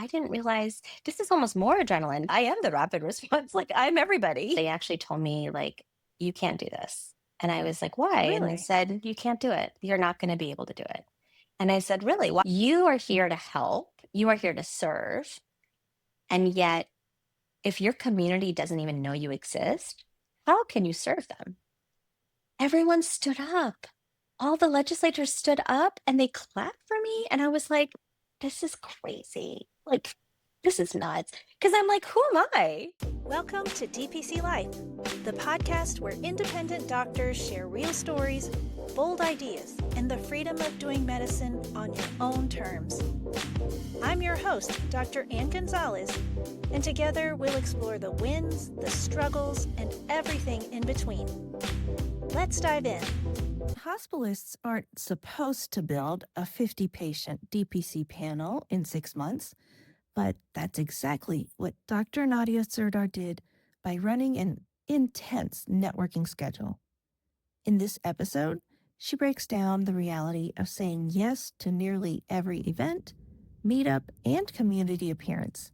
I didn't realize this is almost more adrenaline. I am the rapid response. Like I'm everybody. They actually told me like, you can't do this. And I was like, why? And they Really? said, you can't do it. You're not going to be able to do it. And I said, really? Why? You are here to help. You are here to serve. And yet, if your community doesn't even know you exist, how can you serve them? Everyone stood up. All the legislators stood up and they clapped for me. And I was like, this is crazy. Like, this is nuts. Because I'm like, who am I? Welcome to DPC Life, the podcast where independent doctors share real stories, bold ideas, and the freedom of doing medicine on your own terms. I'm your host, Dr. Ann Gonzalez, and together we'll explore the wins, the struggles, and everything in between. Let's dive in. Hospitalists aren't supposed to build a 50-patient DPC panel in 6 months, but that's exactly what Dr. Nadia Sirdar did by running an intense networking schedule. In this episode, she breaks down the reality of saying yes to nearly every event, meetup, and community appearance,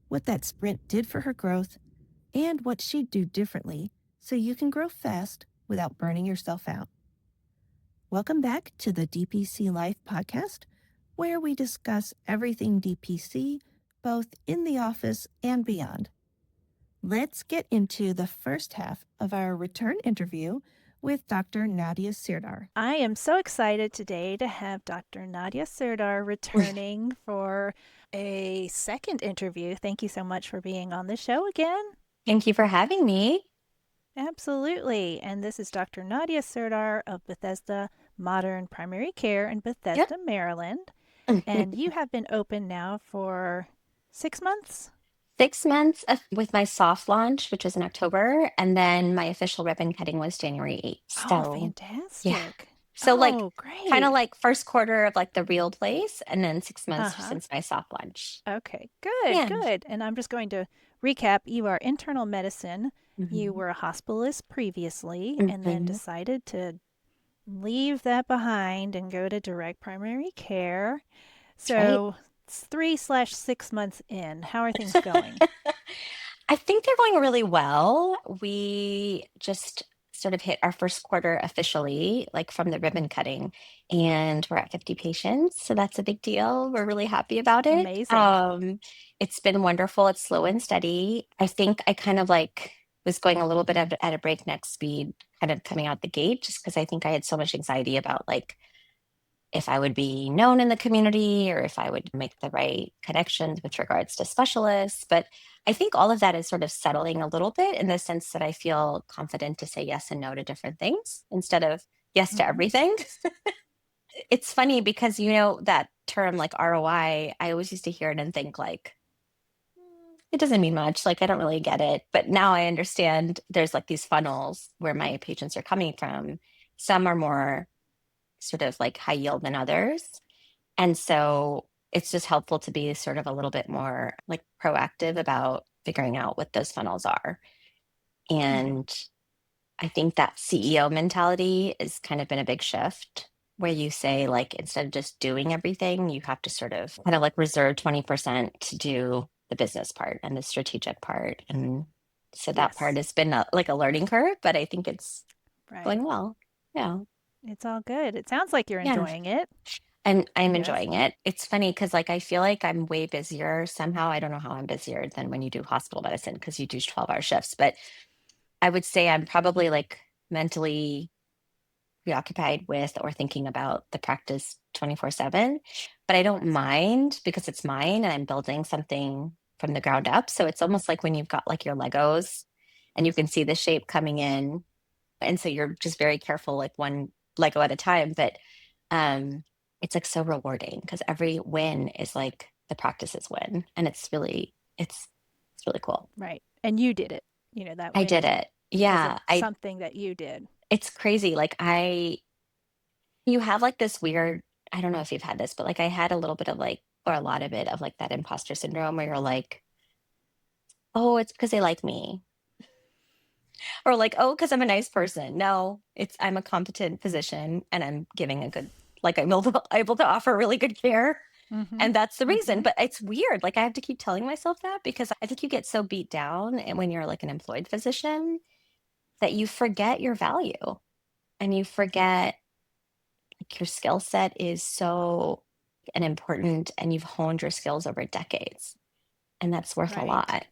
what that sprint did for her growth, and what she'd do differently so you can grow fast without burning yourself out. Welcome back to the DPC Life podcast, where we discuss everything DPC, both in the office and beyond. Let's get into the first half of our return interview with Dr. Nadia Sirdar. I am so excited today to have Dr. Nadia Sirdar returning for a second interview. Thank you so much for being on the show again. Thank you for having me. Absolutely. And this is Dr. Nadia Sirdar of Bethesda Modern Primary Care in Bethesda, Maryland. And you have been open now for 6 months? 6 months with my soft launch, which was in October, and then my official ribbon cutting was January 8th. Oh, So, yeah. fantastic. So like Oh, kind of great. like first quarter of like the real place, and then 6 months Uh-huh. since my soft launch. Okay, good, Yeah. good. And I'm just going to recap. You are internal medicine. You hmm were a hospitalist previously and then hmm decided to leave that behind and go to direct primary care. That's right. So it's 3/6 months in. How are things going? I think they're going really well. We just sort of hit our first quarter officially, like from the ribbon cutting, and we're at 50 patients. So that's a big deal. We're really happy about it. Amazing. It's been wonderful. It's slow and steady. I think I kind of like was going a little bit at a breakneck speed, kind of coming out the gate, just because I think I had so much anxiety about like if I would be known in the community or if I would make the right connections with regards to specialists. But I think all of that is sort of settling a little bit in the sense that I feel confident to say yes and no to different things instead of yes to Hmm. everything. It's funny because, that term like ROI, I always used to hear it and think like, it doesn't mean much. Like, I don't really get it. But now I understand there's like these funnels where my patients are coming from. Some are more sort of like high yield than others. And so it's just helpful to be sort of a little bit more like proactive about figuring out what those funnels are. Hmm. And I think that CEO mentality has kind of been a big shift where you say, like, instead of just doing everything, you have to sort of kind of like reserve 20% to do the business part and the strategic part. And so that part Yes, has been like a learning curve, but I think it's right. going well. Yeah. It's all good. It sounds like you're Yeah. enjoying it. And I'm Yes. enjoying it. It's funny because, like, I feel like I'm way busier somehow. I don't know how I'm busier than when you do hospital medicine because you do 12-hour shifts. But I would say I'm probably like mentally preoccupied with or thinking about the practice 24/7. But I don't mind because it's mine and I'm building something from the ground up. So it's almost like when you've got like your Legos and you can see the shape coming in. And so you're just very careful, like one Lego at a time. But um, it's like so rewarding because every win is like the practice's win, and it's really cool. Right. And you did it. That I did win it. was Yeah, I. something that you did. It's crazy. Like you have like this weird. I don't know if you've had this, but like I had a little bit of like, or a lot of it of like that imposter syndrome where you're like, oh, it's because they like me, or like, oh, because I'm a nice person. No, I'm a competent physician and I'm giving a good, like I'm able to offer really good care. And that's the reason. Mm-hmm. But it's weird. Like I have to keep telling myself that because I think you get so beat down and when you're like an employed physician that you forget your value and you Yes. forget like your skill set is so and important and you've honed your skills over decades. And that's worth a Right. lot.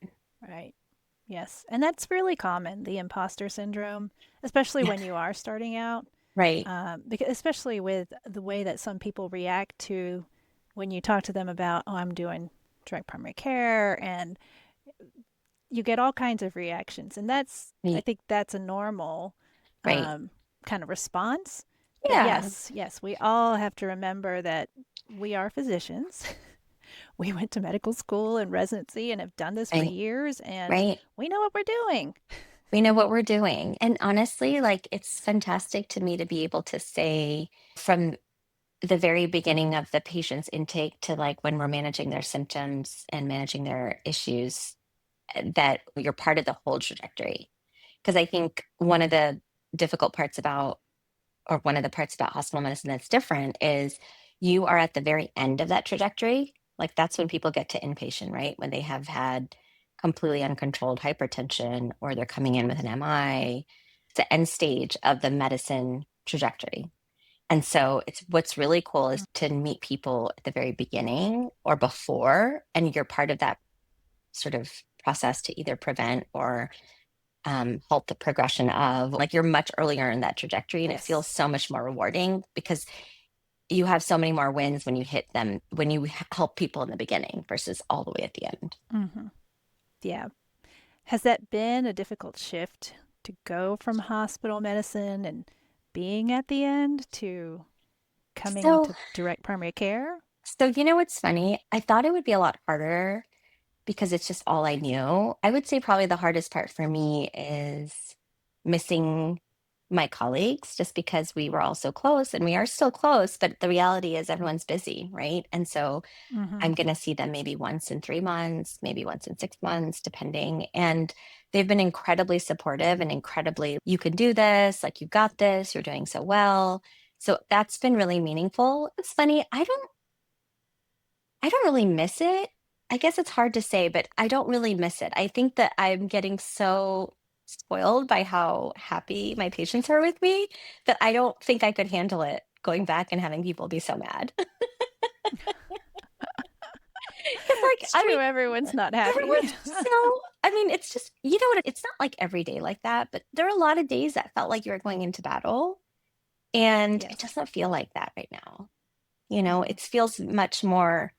Right. Yes. And that's really common, the imposter syndrome, especially Yeah. when you are starting out. Right. Because especially with the way that some people react to when you talk to them about, oh, I'm doing direct primary care, and you get all kinds of reactions. And I Right. think that's a normal Right. um, kind of response. But Yeah. yes, we all have to remember that we are physicians. We went to medical school and residency and have done this for Right. years, and Right. we know what we're doing. We know what we're doing. And honestly, like it's fantastic to me to be able to say from the very beginning of the patient's intake to like when we're managing their symptoms and managing their issues that you're part of the whole trajectory. Because I think one of the difficult parts about, or one of the parts about hospital medicine that's different is you are at the very end of that trajectory. Like that's when people get to inpatient, right? When they have had completely uncontrolled hypertension or they're coming in with an MI. It's the end stage of the medicine trajectory. And so it's what's really cool is to meet people at the very beginning or before, and you're part of that sort of process to either prevent or halt the progression of like you're much earlier in that trajectory and it feels Yes. so much more rewarding because you have so many more wins when you hit them when you help people in the beginning versus all the way at the end. Mm-hmm. Yeah. Has that been a difficult shift to go from hospital medicine and being at the end to coming So into direct primary care? you know what's funny? I thought it would be a lot harder because it's just all I knew. I would say probably the hardest part for me is missing my colleagues just because we were all so close and we are still close, but the reality is everyone's busy, right? And so Mm-hmm. I'm going to see them maybe once in 3 months, maybe once in 6 months, depending. And they've been incredibly supportive and incredibly, you can do this, like you got this, you're doing so well. So that's been really meaningful. It's funny, I don't really miss it. I guess it's hard to say, but I don't really miss it. I think that I'm getting so spoiled by how happy my patients are with me that I don't think I could handle it going back and having people be so mad. Because, like, It's I mean, true, everyone's not happy. everyone's so, I mean, it's just, you know what? It's not like every day like that, but there are a lot of days that felt like you were going into battle. And it Yes. doesn't feel like that right now. You know, Mm-hmm. it feels much more.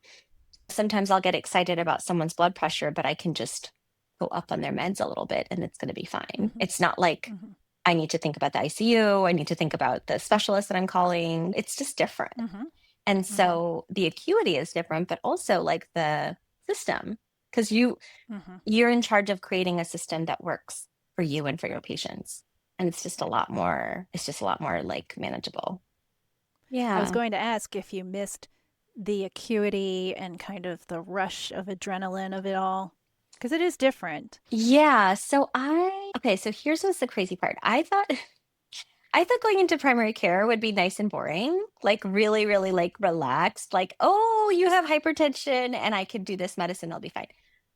Sometimes I'll get excited about someone's blood pressure, but I can just go up on their meds a little bit and it's going to be fine. Mm-hmm. It's not like Mm-hmm. I need to think about the ICU. I need to think about the specialist that I'm calling. It's just different. Mm-hmm. And Mm-hmm. so the acuity is different, but also like the system, because Mm-hmm. you're in charge of creating a system that works for you and for your Right. patients. And it's just a Right. lot more, it's just a lot more like manageable. I was Yeah. going to ask if you missed the acuity and kind of the rush of adrenaline of it all, because it is different. Yeah. Okay, so here's what's the crazy part. I thought going into primary care would be nice and boring, like really, really like relaxed, like, oh, you have hypertension and I can do this medicine, I'll be fine.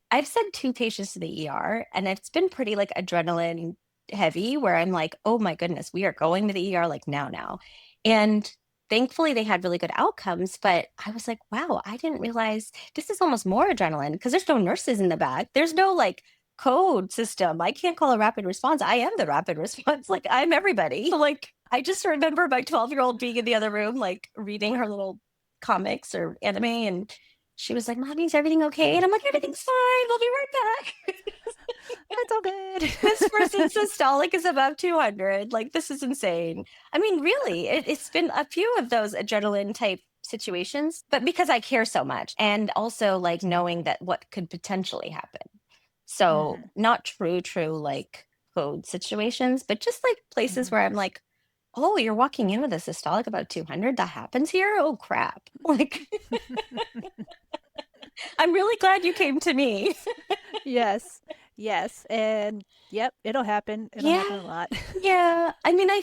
I've sent two patients to the ER and it's been pretty like adrenaline heavy where I'm like, oh my goodness, we are going to the ER like now. And thankfully they had really good outcomes, but I was like, wow, I didn't realize this is almost more adrenaline because there's no nurses in the back. There's no like code system. I can't call a rapid response. I am the rapid response. Like I'm everybody. Like I just remember my 12-year-old being in the other room, like reading her little comics or anime and she was like, Mommy, is everything okay? And I'm like, everything's fine. We'll be right back. It's all good. This person's systolic is above 200. Like, this is insane. I mean, really, it's been a few of those adrenaline type situations, but because I care so much and also like knowing that what could potentially happen. So, Mm-hmm. not true, like code situations, but just like places Mm-hmm. where I'm like, oh, you're walking in with a systolic about 200. That happens here. Oh, crap. Like, I'm really glad you came to me. Yes. Yes, and yep, it'll happen. It'll Yeah. happen a lot. Yeah. I mean, I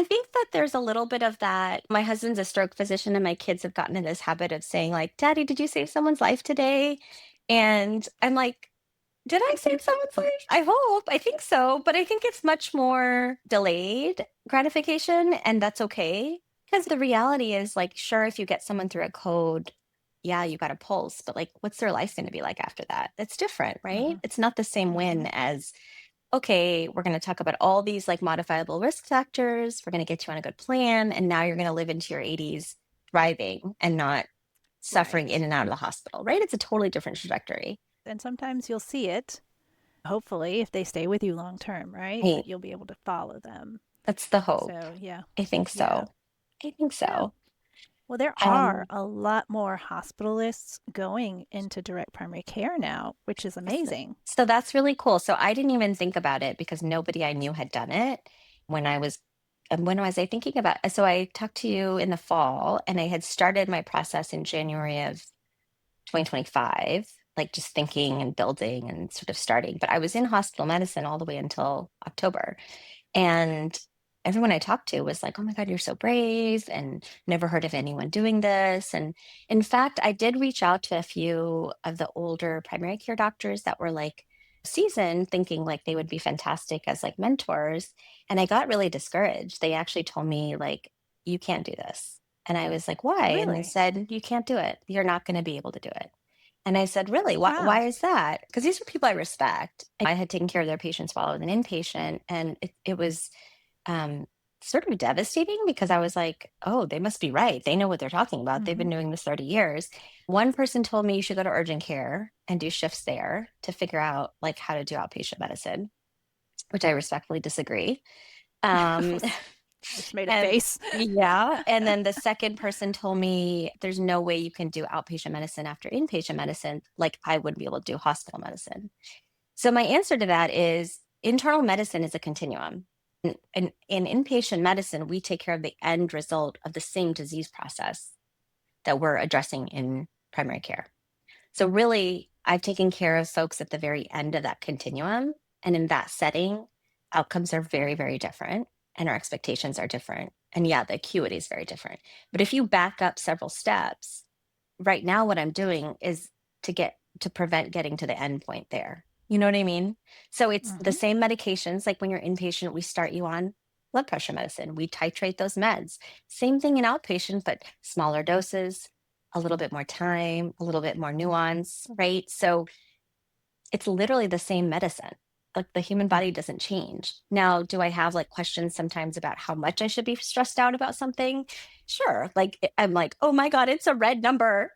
think that there's a little bit of that. My husband's a stroke physician and my kids have gotten in this habit of saying like, "Daddy, did you save someone's life today?" And I'm like, "Did I save someone's life? I hope. I think so, but I think it's much more delayed gratification and that's okay because the reality is like sure if you get someone through a code, yeah, you got a pulse, but like what's their life going to be like after that? It's different, right? Hmm. It's not the same Hmm. win as okay, we're going to talk about all these like modifiable risk factors. We're going to get you on a good plan. And now you're going to live into your 80s thriving and not suffering in Right. and out of the hospital, right? It's a totally different trajectory. And sometimes you'll see it, hopefully, if they stay with you long term, right? Right. That you'll be able to follow them. That's the hope. So, yeah. I think Yeah. so. I think Yeah. so. Well, there are Um, a lot more hospitalists going into direct primary care now, which is s- amazing. so that's really cool. So I didn't even think about it because nobody I knew had done it when I was. And when was I thinking about? So I talked to you in the fall, and I had started my process in January of 2025, like just thinking and building and sort of starting. But I was in hospital medicine all the way until October. And everyone I talked to was like, oh my God, you're so brave and never heard of anyone doing this. And in fact, I did reach out to a few of the older primary care doctors that were like seasoned, thinking like they would be fantastic as like mentors. And I got really discouraged. They actually told me, like, you can't do this. And I was like, why? And they Really? said, you can't do it. You're not going to be able to do it. And I said, really? Why Wow. is that? Because these are people I respect. I had taken care of their patients while I was an inpatient. And it was um, sort of devastating because I was like, oh, they must be right. They know what they're talking about. They've Hmm. been doing this 30 years. One person told me you should go to urgent care and do shifts there to figure out like how to do outpatient medicine, which I respectfully disagree. Um, I just made a and face. yeah. And then the second person told me there's no way you can do outpatient medicine after inpatient medicine. Like I wouldn't be able to do hospital medicine. So my answer to that is internal medicine is a continuum. In inpatient medicine, we take care of the end result of the same disease process that we're addressing in primary care. So really, I've taken care of folks at the very end of that continuum. And in that setting, outcomes are very, very different and our expectations are different. And yeah, the acuity is very different. But if you back up several steps, right now what I'm doing is to prevent getting to the end point there. You know what I mean? So it's the Hmm. same medications. Like when you're inpatient, we start you on blood pressure medicine. We titrate those meds. Same thing in outpatient, but smaller doses, a little bit more time, a little bit more nuance, right? So it's literally the same medicine. Like the human body Hmm. doesn't change. Now, do I have like questions sometimes about how much I should be stressed out about something? Sure. Like I'm like, oh my God, it's a red number.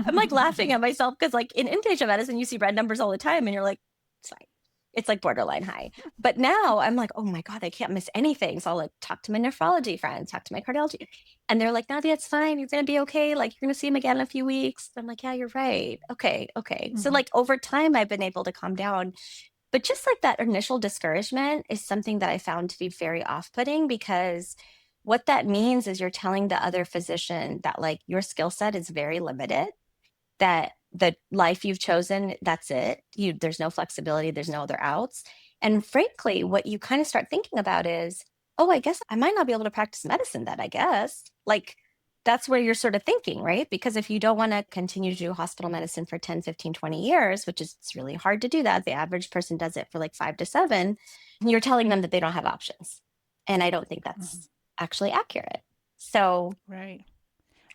I'm like laughing at myself because like in inpatient medicine, you see red numbers all the time and you're like, it's fine. It's like borderline high. But now I'm like, oh my God, I can't miss anything. So I'll like talk to my nephrology friends, talk to my cardiology. And they're like, Nadia, it's fine. You're going to be okay. Like you're going to see him again in a few weeks. I'm like, yeah, you're right. Okay. Okay. So Hmm. like over time, I've been able to calm down. But just like that initial discouragement is something that I found to be very off putting because what that means is you're telling the other physician that like your skill set is very limited, that the life you've chosen, that's it. There's no flexibility, there's no other outs. And frankly, what you kind of start thinking about is, oh, I guess I might not be able to practice medicine then, I guess. Like that's where you're sort of thinking, right? Because if you don't want to continue to do hospital medicine for 10, 15, 20 years, which is it's really hard to do that. The average person does it for like 5 to 7. You're telling them that they don't have options. And I don't think Hmm. that's actually accurate. So Right.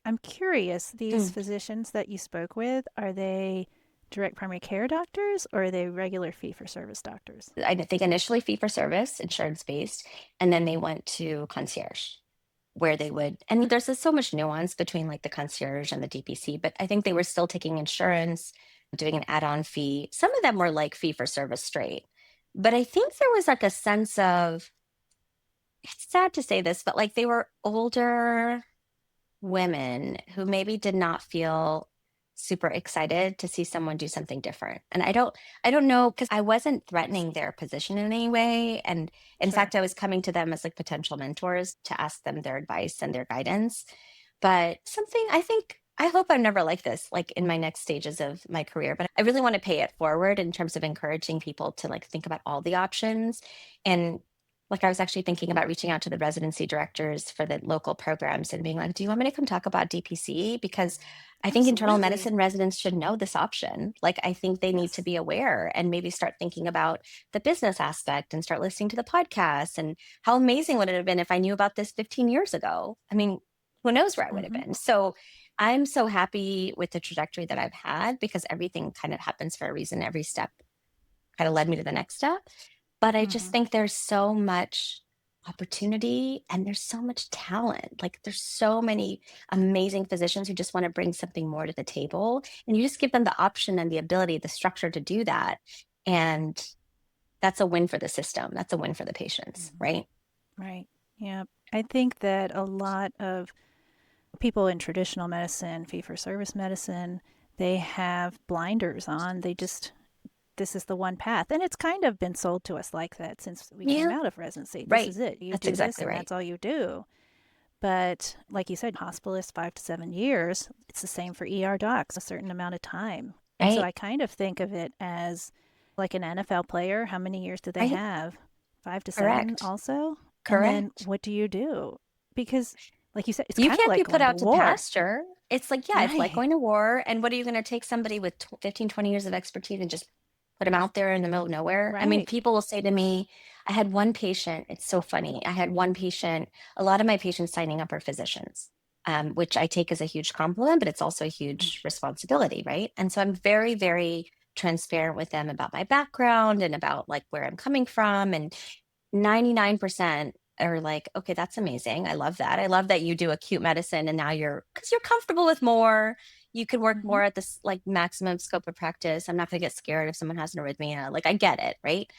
I'm curious, these mm, physicians that you spoke with, are they direct primary care doctors or are they regular fee for service doctors? I think initially fee for service, insurance based, and then they went to concierge where they would, and there's so much nuance between like the concierge and the DPC, but I think they were still taking insurance, doing an add on fee. Some of them were like fee for service straight. But I think there was like a sense of, it's sad to say this, but like they were older women who maybe did not feel super excited to see someone do something different. And I don't know because I wasn't threatening their position in any way. And in Sure. fact, I was coming to them as like potential mentors to ask them their advice and their guidance. But something I think I hope I'm never like this, like in my next stages of my career, but I really want to pay it forward in terms of encouraging people to like think about all the options. And like I was actually thinking about reaching out to the residency directors for the local programs and being like, do you want me to come talk about DPC? Because I think internal Absolutely. medicine residents should know this option. Like I think they need to Yes. be aware and maybe start thinking about the business aspect and start listening to the podcasts. And how amazing would it have been if I knew about this 15 years ago? I mean, who knows where I would have Mm-hmm. been. So I'm so happy with the trajectory that I've had because everything kind of happens for a reason. Every step kind of led me to the next step. But I just Mm-hmm. think there's so much opportunity and there's so much talent. Like there's so many amazing physicians who just want to bring something more to the table. And you just give them the option and the ability, the structure to do that. And that's a win for the system. That's a win for the patients, Mm-hmm. right? Right. Yeah. I think that a lot of people in traditional medicine, fee for service medicine, they have blinders on. They just, this is the one path. And it's kind of been sold to us like that since we came Yeah, out of residency. This right. is it. You That's do this exactly and right. that's all you do. But like you said, hospitalists 5 to 7 years, it's the same for ER docs, a certain amount of time. And so Right. I kind of think of it as like an NFL player. How many years do they Right. have? 5 to 7 Correct. also? And then Correct. what do you do? Because, like you said, it's You kind of can't be like put going to out to war. pasture. It's like, yeah, it's like Right. going to war. And what are you going to take somebody with 15, 20 years of expertise and just put them out there in the middle of nowhere? I mean, Right. people will say to me, I had one patient, it's so funny. I had one patient, a lot of my patients signing up are physicians, which I take as a huge compliment, but it's also a huge responsibility, right? And so I'm very, very transparent with them about my background and about like where I'm coming from. And 99% are like, okay, that's amazing. I love that. I love that you do acute medicine and now because you're comfortable with more. You can work Mm-hmm. more at this like maximum scope of practice. I'm not going to get scared if someone has an arrhythmia. Like, I get it, right?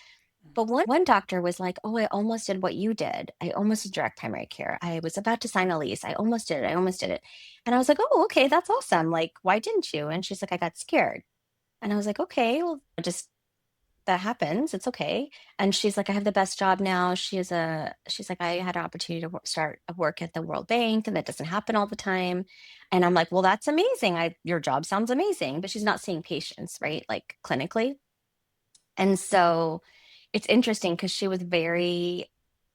But one doctor was like, oh, I almost did what you did. I almost did direct primary care. I was about to sign a lease. I almost did it. I almost did it. And I was like, oh, okay, that's awesome. Like, why didn't you? And she's like, I got scared. And I was like, okay, well, just that happens. It's okay. And she's like, I have the best job now. She's like, I had an opportunity to start a work at the World Bank, and that doesn't happen all the time. And I'm like, well, that's amazing. Your job sounds amazing, but she's not seeing patients, right? Like clinically. And so it's interesting because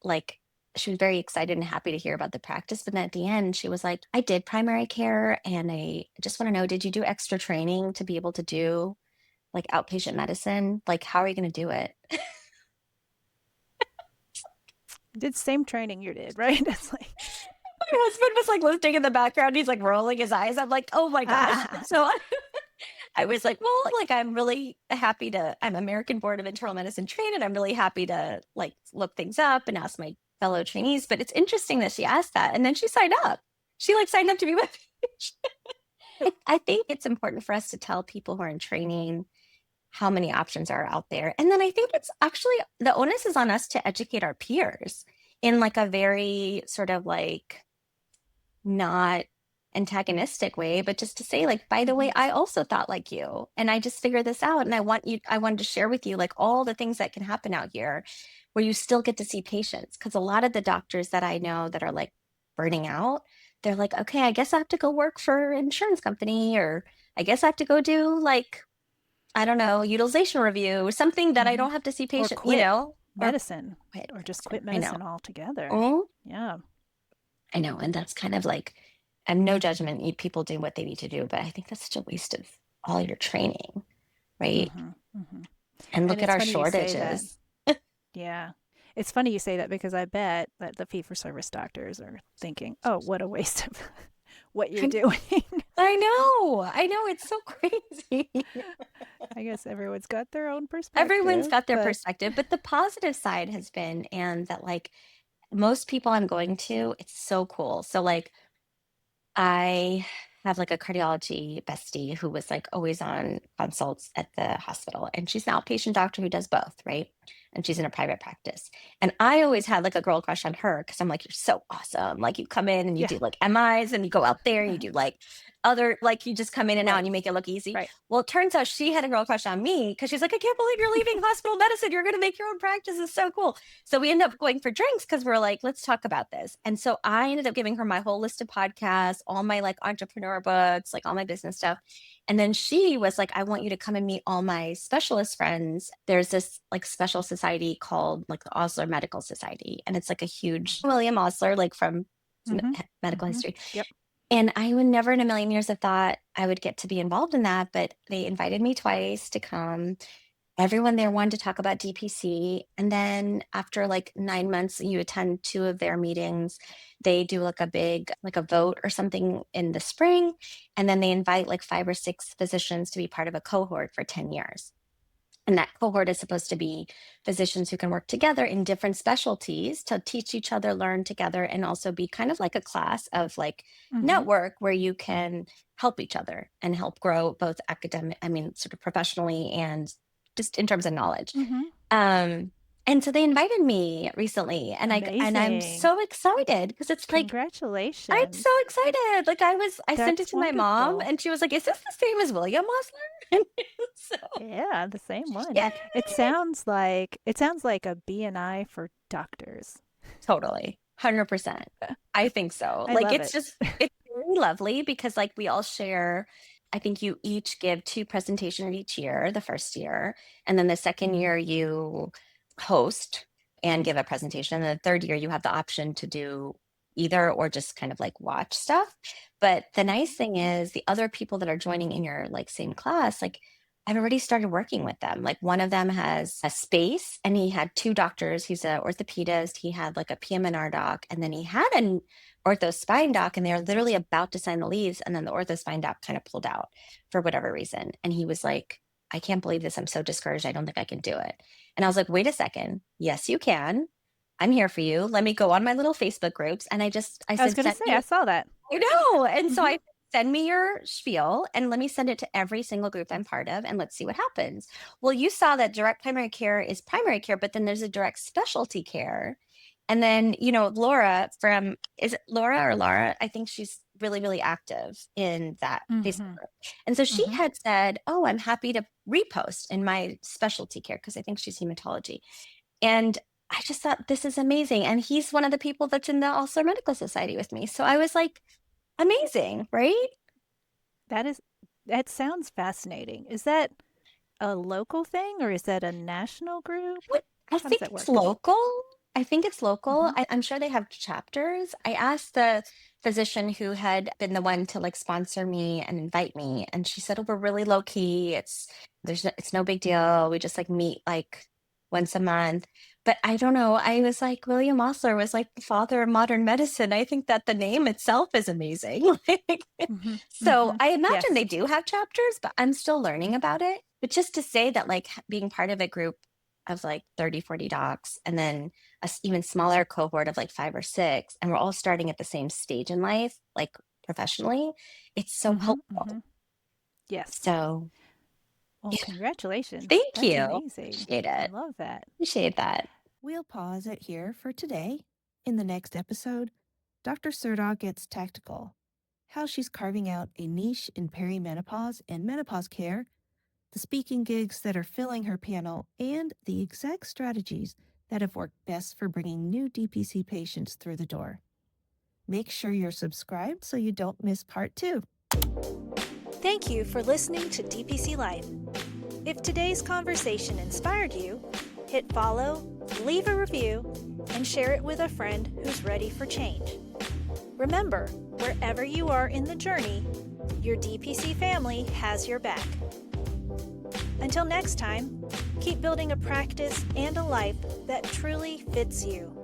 like, she was very excited and happy to hear about the practice. But then at the end, she was like, I did primary care and I just want to know, did you do extra training to be able to do like outpatient medicine? Like, how are you going to do it? Did same training you did, right? It's like, My husband was like listening in the background. He's like rolling his eyes. I'm like, oh my gosh. ah, So I was like, well, like, I'm American Board of Internal Medicine trained, and I'm really happy to like look things up and ask my fellow trainees. But it's interesting that she asked that. And then she signed up. She like signed up to be my I think it's important for us to tell people who are in training how many options are out there. And then I think it's actually the onus is on us to educate our peers in like a very sort of like not antagonistic way, but just to say, like, by the mm-hmm. way, I also thought like you, and I just figured this out. And I wanted to share with you like all the things that can happen out here where you still get to see patients. Cause a lot of the doctors that I know that are like burning out, they're like, okay, I guess I have to go work for an insurance company, or I guess I have to go do like, I don't know, utilization review, something that I Mm-hmm. don't have to see Or patient, quit or medicine, quit or just medicine. quit I know. medicine altogether. Oh, Yeah. I know. And that's kind of like, I'm no judgment. People do what they need to do, but I think that's such a waste of all your training, right? Mm-hmm. Mm-hmm. And And look at it's our funny you say that. shortages. Yeah. It's funny you say that because I bet that the fee for service doctors are thinking, oh, what a waste of what you're doing. I know. I know. It's so crazy. I guess everyone's got their own Everyone's perspective, got their but perspective, but the positive side has been, and that like most people I'm going to, it's so cool. So like I have like a cardiology bestie who was like always on consults at the hospital, and she's an outpatient doctor who does both, right? And she's in a private practice. And I always had like a girl crush on her because I'm like, you're so awesome. Like you come in and you yeah. do like MIs and you go out there and you do like other, like you just come in and out Right. and you make it look easy. Right. Well, it turns out she had a real crush on me because she's like, I can't believe you're leaving hospital medicine. You're going to make your own practice. It's so cool. So we ended up going for drinks because we're like, let's talk about this. And so I ended up giving her my whole list of podcasts, all my like entrepreneur books, like all my business stuff. And then she was like, I want you to come and meet all my specialist friends. There's this like special society called like the Osler Medical Society. And it's like a huge William Osler, like from medical history. Yep. And I would never in a million years have thought I would get to be involved in that, but they invited me twice to come. Everyone there wanted to talk about DPC. And then after like 9 months, you attend 2 of their meetings. They do like a big, like a vote or something in the spring. And then they invite like 5 or 6 physicians to be part of a cohort for 10 years. And that cohort is supposed to be physicians who can work together in different specialties to teach each other, learn together, and also be kind of like a class of like network where you can help each other and help grow both academic, sort of professionally and just in terms of knowledge. And so they invited me recently, and I'm so excited because it's like, congratulations. I'm so excited. Like I sent it to my mom, and she was like, "Is this the same as William Osler?" So yeah, the same one. yeah, It sounds like a BNI for doctors. totally, 100%. I think so. I Like love it's very lovely because like we all share. I think you each give 2 presentations each year, the first year, and then the second year you host and give a presentation. And the third year you have the option to do either or just kind of like watch stuff. But the nice thing is the other people that are joining in your like same class, like I've already started working with them. Like one of them has a space and he had 2 doctors. He's an orthopedist. He had like a PM&R doc, and then he had an ortho spine doc, and they were literally about to sign the leaves. And then the ortho spine doc kind of pulled out for whatever reason. And he was like, I can't believe this. I'm so discouraged. I don't think I can do it. And I was like, wait a second. Yes, you can. I'm here for you. Let me go on my little Facebook groups. And I was going to say, I saw that. I know. And so I send me your spiel and let me send it to every single group I'm part of and let's see what happens. Well, you saw that direct primary care is primary care, but then there's a direct specialty care. And then, Laura is it Laura or Laura? I think she's really, really active in that Facebook group. And so she had said, oh, I'm happy to repost in my specialty care because I think she's hematology. And I just thought this is amazing. And he's one of the people that's in the Osler Medical Society with me. So I was like, amazing, right? That sounds fascinating. Is that a local thing or is that a national group? I think it's local. I'm sure they have chapters. I asked the physician who had been the one to like sponsor me and invite me, and she said, "Oh, we're really low key. It's no big deal. We just like meet like once a month." But I don't know. I was like, William Osler was like the father of modern medicine. I think that the name itself is amazing. So I imagine they do have chapters, but I'm still learning about it. But just to say that like being part of a group of like 30, 40 docs, and then a even smaller cohort of like 5 or 6, and we're all starting at the same stage in life, like professionally, it's so helpful. Yes. So well, congratulations. Thank you. Amazing. Appreciate it. I love that. Appreciate that. We'll pause it here for today. In the next episode, Dr. Sirdar gets tactical. How she's carving out a niche in perimenopause and menopause care, the speaking gigs that are filling her panel, and the exact strategies that have worked best for bringing new DPC patients through the door. Make sure you're subscribed so you don't miss part 2. Thank you for listening to DPC Life. If today's conversation inspired you, hit follow, leave a review, and share it with a friend who's ready for change. Remember, wherever you are in the journey, your DPC family has your back. Until next time, keep building a practice and a life that truly fits you.